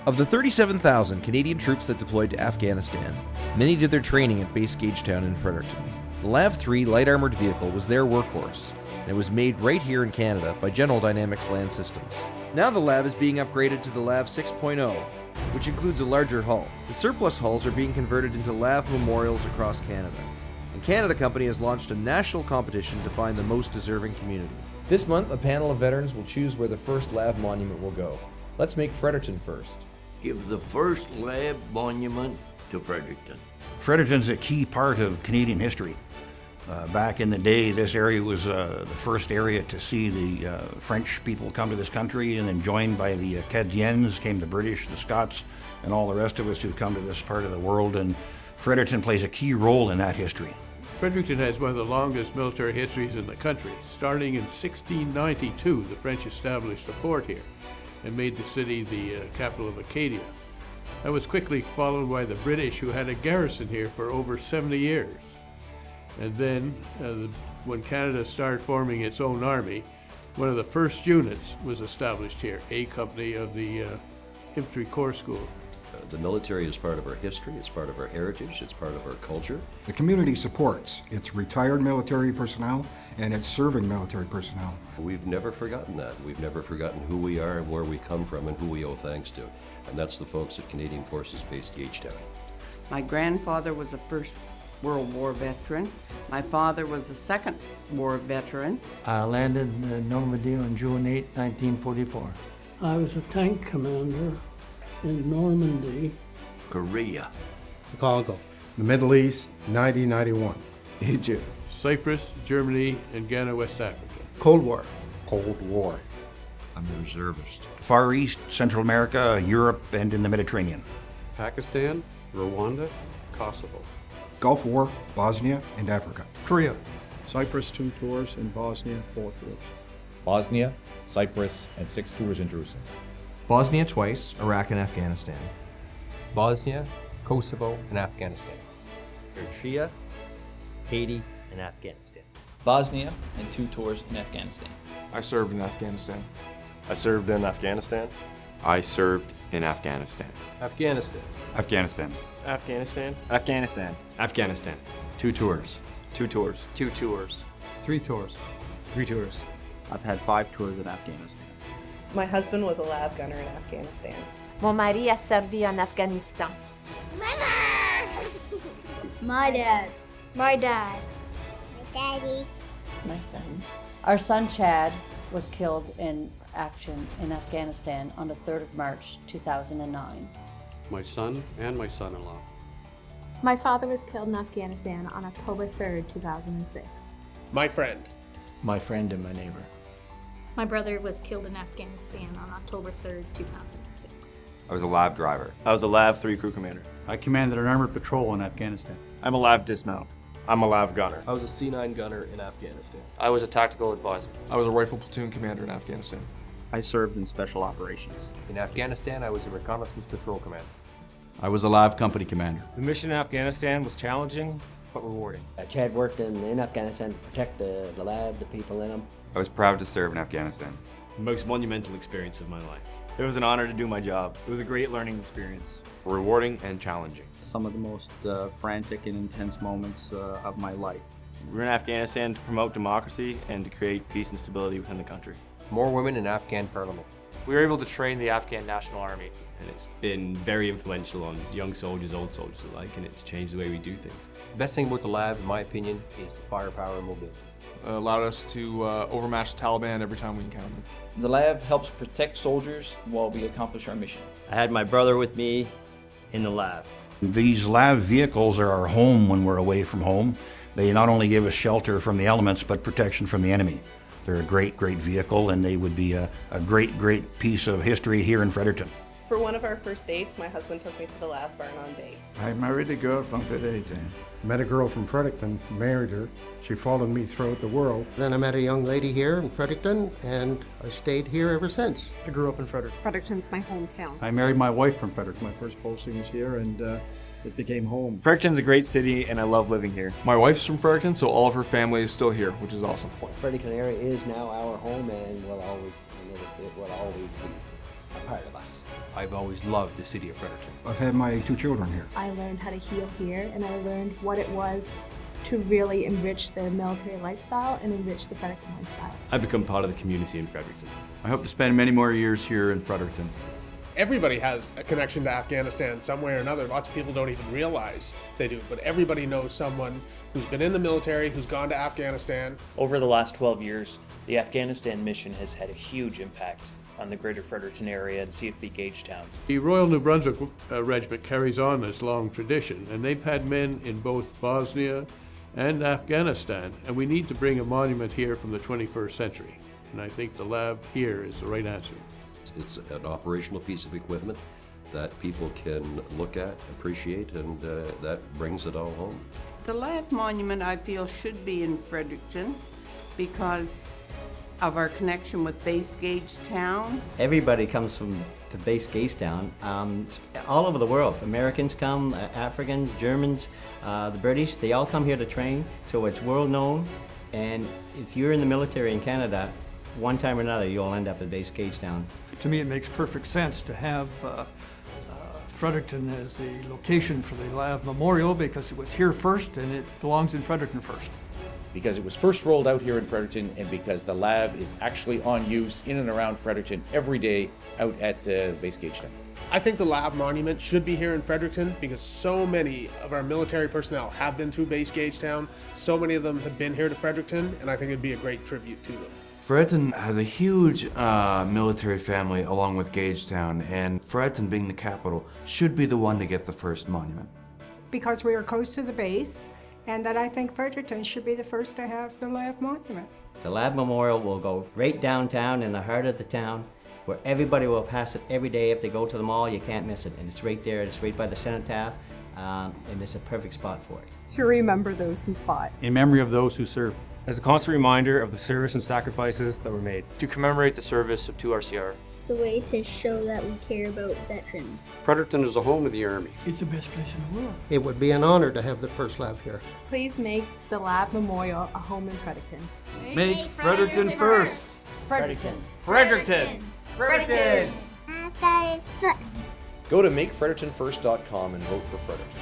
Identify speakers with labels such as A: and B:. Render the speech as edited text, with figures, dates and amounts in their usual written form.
A: Of the 37,000 Canadian troops that deployed to Afghanistan, many did their training at Base Gagetown in Fredericton. The LAV-3 light armored vehicle was their workhorse, and it was made right here in Canada by General Dynamics Land Systems. Now the LAV is being upgraded to the LAV 6.0, which includes a larger hull. The surplus hulls are being converted into LAV memorials across Canada. And Canada Company has launched a national competition to find the most deserving community. This month, a panel of veterans will choose where the first LAV monument will go. Let's make Fredericton first.
B: Give the first LAV monument to Fredericton.
C: Fredericton's a key part of Canadian history. Back in the day, this area was the first area to see the French people come to this country, and then joined by the Acadiens came the British, the Scots, and all the rest of us who've come to this part of the world, and Fredericton plays a key role in that history.
D: Fredericton has one of the longest military histories in the country. Starting in 1692, the French established a fort here and made the city the capital of Acadia. That was quickly followed by the British, who had a garrison here for over 70 years. And then, when Canada started forming its own army, one of the first units was established here, A Company of the Infantry Corps School.
E: The military is part of our history, it's part of our heritage, it's part of our culture.
F: The community supports its retired military personnel and its serving military personnel.
E: We've never forgotten that. We've never forgotten who we are and where we come from and who we owe thanks to. And that's the folks at Canadian Forces Base Gagetown.
G: My grandfather was a First World War veteran. My father was a Second War veteran.
H: I landed in Normandy on June 8, 1944.
I: I was a tank commander in Normandy.
B: Korea.
J: Chicago.
F: The Middle East, 1991.
J: Egypt.
D: Cyprus, Germany, and Ghana, West Africa.
J: Cold War.
F: Cold War.
E: I'm a reservist.
C: Far East, Central America, Europe, and in the Mediterranean.
K: Pakistan, Rwanda, Kosovo.
F: Gulf War, Bosnia, and Africa.
J: Korea.
L: Cyprus 2 tours, and Bosnia 4 tours.
M: Bosnia, Cyprus, and 6 tours in Jerusalem.
N: Bosnia twice, Iraq and Afghanistan.
M: Bosnia, Kosovo, and Afghanistan.
O: Eritrea, Haiti, and Afghanistan.
P: Bosnia and 2 tours in Afghanistan.
Q: I served in Afghanistan.
R: I served in Afghanistan.
S: I served in Afghanistan.
K: Afghanistan.
S: Afghanistan.
K: Afghanistan.
O: Afghanistan.
M: Afghanistan.
S: 2 tours.
R: 2 tours.
O: 2 tours.
L: 3 tours.
J: 3 tours.
O: I've had 5 tours in Afghanistan.
T: My husband was a lab gunner in Afghanistan.
B: Mon mari a servi en Afghanistan.
F: Mama!
C: My dad.
F: My dad.
C: My daddy.
P: My son. Our son Chad was killed in action in Afghanistan on the 3rd of March, 2009.
K: My son and my son-in-law.
L: My father was killed in Afghanistan on October 3rd, 2006.
K: My friend.
J: My friend and my neighbor.
C: My brother was killed in Afghanistan on October 3rd, 2006.
S: I was a LAV driver.
R: I was a LAV 3 crew commander.
L: I commanded an armored patrol in Afghanistan.
R: I'm a LAV dismount. I'm a LAV gunner.
O: I was a C9 gunner in Afghanistan.
Q: I was a tactical advisor.
J: I was a rifle platoon commander in Afghanistan.
O: I served in special operations.
M: In Afghanistan, I was a reconnaissance patrol commander. I was a LAV company commander.
O: The mission in Afghanistan was challenging but rewarding.
A: Chad worked in Afghanistan to protect the lab, the people in them.
S: I was proud to serve in Afghanistan.
O: The most monumental experience of my life. It was an honor to do my job. It was a great learning experience.
S: Rewarding and challenging.
O: Some of the most frantic and intense moments of my life. We were in Afghanistan to promote democracy and to create peace and stability within the country.
M: More women in Afghan parliament.
Q: We were able to train the Afghan National Army.
O: And it's been very influential on young soldiers, old soldiers alike, and it's changed the way we do things.
M: The best thing about the LAV, in my opinion, is the firepower and mobility.
Q: Allowed us to overmatch the Taliban every time we encountered them.
P: The lab helps protect soldiers while we accomplish our mission.
O: I had my brother with me in the lab.
C: These LAV vehicles are our home when we're away from home. They not only give us shelter from the elements, but protection from the enemy. They're a great, great vehicle, and they would be a great, great piece of history here in Fredericton.
T: For one of our first dates, my husband took me to the lab barn on base.
L: I married a girl from Fredericton.
F: Met a girl from Fredericton, married her. She followed me throughout the world.
J: Then I met a young lady here in Fredericton, and I stayed here ever since.
L: I grew up in Fredericton.
C: Fredericton's my hometown.
L: I married my wife from Fredericton. My first posting was here, and it became home.
O: Fredericton's a great city, and I love living here.
Q: My wife's from Fredericton, so all of her family is still here, which is awesome.
A: Fredericton area is now our home and will always be.
U: a part of us. I've always loved the city of Fredericton.
F: I've had my 2 children here.
L: I learned how to heal here, and I learned what it was to really enrich the military lifestyle and enrich the Fredericton lifestyle.
K: I've become part of the community in Fredericton.
M: I hope to spend many more years here in Fredericton.
K: Everybody has a connection to Afghanistan some way or another. Lots of people don't even realize they do, but everybody knows someone who's been in the military, who's gone to Afghanistan.
V: Over the last 12 years, the Afghanistan mission has had a huge impact on the greater Fredericton area and CFB Gagetown.
D: The Royal New Brunswick Regiment carries on this long tradition, and they've had men in both Bosnia and Afghanistan, and we need to bring a monument here from the 21st century. And I think the lab here is the right answer.
E: It's an operational piece of equipment that people can look at, appreciate, and that brings it all home.
G: The lab monument, I feel, should be in Fredericton because of our connection with Base Gagetown.
W: Everybody comes to Base Gagetown, all over the world. Americans come, Africans, Germans, the British, they all come here to train, so it's world known. And if you're in the military in Canada, one time or another, you'll end up at Base Gagetown.
H: To me, it makes perfect sense to have Fredericton as the location for the Lav Memorial because it was here first and it belongs in Fredericton first.
X: Because it was first rolled out here in Fredericton and because the lab is actually on use in and around Fredericton every day out at Base Gagetown.
K: I think the lab monument should be here in Fredericton because so many of our military personnel have been through Base Gagetown. So many of them have been here to Fredericton, and I think it'd be a great tribute to them.
Y: Fredericton has a huge military family along with Gagetown, and Fredericton being the capital should be the one to get the first monument.
Z: Because we are close to the base, and that I think Fredericton should be the first to have the Lav monument.
W: The Lav Memorial will go right downtown in the heart of the town where everybody will pass it every day. If they go to the mall, you can't miss it. And it's right there, it's right by the cenotaph, and it's a perfect spot for it.
Z: To remember those who fought.
M: In memory of those who served.
K: As a constant reminder of the service and sacrifices that were made.
O: To commemorate the service of 2RCR.
L: It's a way to show that we care about veterans.
K: Fredericton is the home of the Army.
H: It's the best place in the world.
J: It would be an honor to have the first lab here.
L: Please make the Lab Memorial a home in Fredericton.
M: Make Fredericton first.
P: Fredericton.
N: Fredericton.
L: Fredericton.
N: Go to makefrederictonfirst.com and vote for Fredericton.